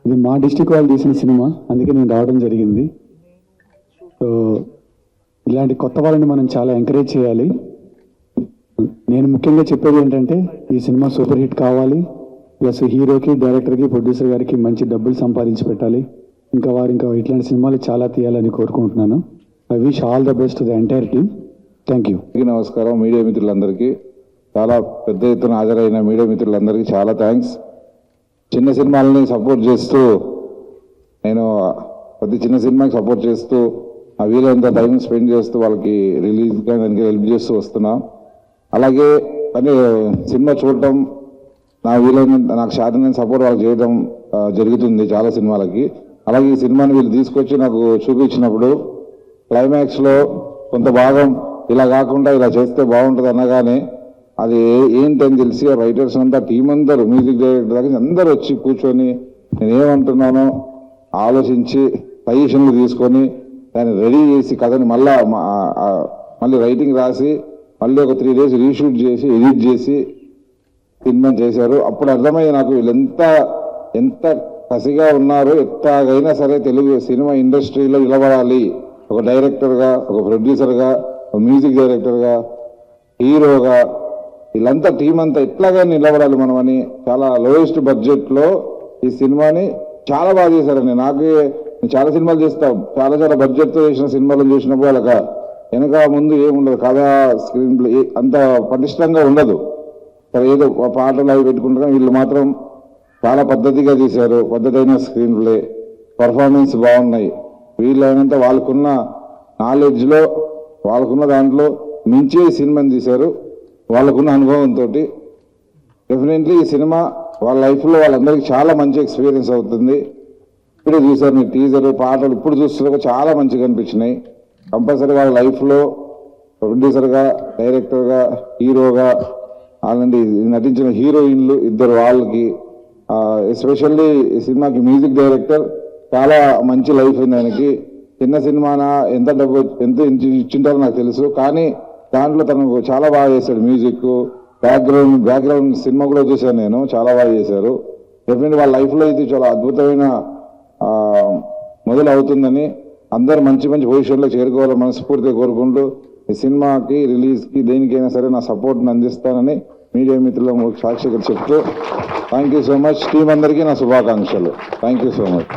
ఇది మా డిస్ట్రిక్ట్ వాళ్ళు తీసిన సినిమా, అందుకే నేను రావడం జరిగింది. సో ఇలాంటి కొత్త వాళ్ళని మనం చాలా ఎంకరేజ్ చేయాలి. నేను ముఖ్యంగా చెప్పేది ఏంటంటే ఈ సినిమా సూపర్ హిట్ కావాలి, ప్లస్ హీరోకి, డైరెక్టర్కి, ప్రొడ్యూసర్ గారికి మంచి డబ్బులు సంపాదించి పెట్టాలి. ఇంకా ఇట్లాంటి సినిమాలు చాలా తీయాలని కోరుకుంటున్నాను. I wish all the best to the entire team. Thank you. నమస్కారం మీడియా మిత్రులందరికీ, చాలా పెద్ద ఎత్తున హాజరైన మీడియా మిత్రులందరికీ చాలా థ్యాంక్స్. చిన్న సినిమాలని సపోర్ట్ చేస్తూ, నేను ప్రతి చిన్న సినిమాకి సపోర్ట్ చేస్తూ ఆ వీలైనంత టైం స్పెండ్ చేస్తూ వాళ్ళకి రిలీజ్గా దానికి హెల్ప్ చేస్తూ వస్తున్నా. అలాగే కానీ సినిమా చూడటం నాకు శాతం సపోర్ట్ వాళ్ళకి చేయడం జరుగుతుంది చాలా సినిమాలకి. అలాగే ఈ సినిమాని వీళ్ళు తీసుకొచ్చి నాకు చూపించినప్పుడు క్లైమాక్స్లో కొంత భాగం ఇలా కాకుండా ఇలా చేస్తే బాగుంటుంది అనగానే అది ఏంటని తెలిసి రైటర్స్ అంతా టీం అందరూ, మ్యూజిక్ డైరెక్టర్ దగ్గర అందరూ వచ్చి కూర్చొని నేనేమంటున్నానో ఆలోచించి సజెషన్లు తీసుకొని దాన్ని రెడీ చేసి కథని మళ్ళీ రైటింగ్ రాసి మళ్ళీ ఒక 3 days రీషూట్ చేసి ఎడిట్ చేసి సినిమా చేశారు. అప్పుడు అర్థమయ్యి నాకు వీళ్ళు ఎంత కసిగా ఉన్నారు, ఎట్లాగైనా సరే తెలుగు సినిమా ఇండస్ట్రీలో నిలబడాలి, ఒక డైరెక్టర్గా, ఒక ప్రొడ్యూసర్గా, ఒక మ్యూజిక్ డైరెక్టర్గా, హీరోగా వీళ్ళంతా టీం అంతా ఎట్లాగా నిలబడాలి మనమని చాలా లోయెస్ట్ బడ్జెట్లో ఈ సినిమాని చాలా బాగా చేశారండి. నేను చాలా సినిమాలు చేస్తాం, చాలా బడ్జెట్తో చేసిన సినిమాలు చూసినప్పుడు వాళ్ళక వెనక ముందు ఏముండదు, కథ స్క్రీన్ ప్లే అంత పటిష్టంగా ఉండదు. సరే ఏదో పాటలు అవి పెట్టుకుంటారు, వీళ్ళు మాత్రం చాలా పద్ధతిగా తీశారు. పద్ధతైన స్క్రీన్ ప్లే, పర్ఫార్మెన్స్ బాగున్నాయి. వీళ్ళైనంత వాళ్ళకున్న నాలెడ్జ్లో, వాళ్ళకున్న దాంట్లో మించి సినిమాని తీశారు. వాళ్ళకున్న అనుభవంతో డెఫినెట్లీ ఈ సినిమా వాళ్ళ లైఫ్లో వాళ్ళందరికీ చాలా మంచి ఎక్స్పీరియన్స్ అవుతుంది. ఇప్పుడే చూసారు మీ టీజర్, పాటలు ఇప్పుడు చూస్తున్నా చాలా మంచిగా అనిపించినాయి. కంపల్సరీ వాళ్ళ లైఫ్లో ప్రొడ్యూసర్గా, డైరెక్టర్గా, హీరోగా, అలాంటి నటించిన హీరోయిన్లు ఇద్దరు వాళ్ళకి, ఎస్పెషల్లీ ఈ సినిమాకి మ్యూజిక్ డైరెక్టర్ చాలా మంచి లైఫ్ ఉంది ఆయనకి. చిన్న సినిమానా ఎంత ఇచ్చింటారో నాకు తెలుసు, కానీ దాంట్లో తను చాలా బాగా చేశాడు. మ్యూజిక్, బ్యాక్గ్రౌండ్ సినిమా కూడా చూశాను నేను, చాలా బాగా చేశారు. డెఫినెట్లీ వాళ్ళ లైఫ్లో ఇది చాలా అద్భుతమైన మొదలు అవుతుందని, అందరూ మంచి పొజిషన్లో చేరుకోవాలని మనస్ఫూర్తిగా కోరుకుంటూ ఈ సినిమాకి రిలీజ్కి దేనికైనా సరే నా సపోర్ట్ని అందిస్తానని మీడియా మిత్రులకు సాక్షిగా చెప్తూ thank you so much. Team అందరికీ నా శుభాకాంక్షలు. Thank you so much.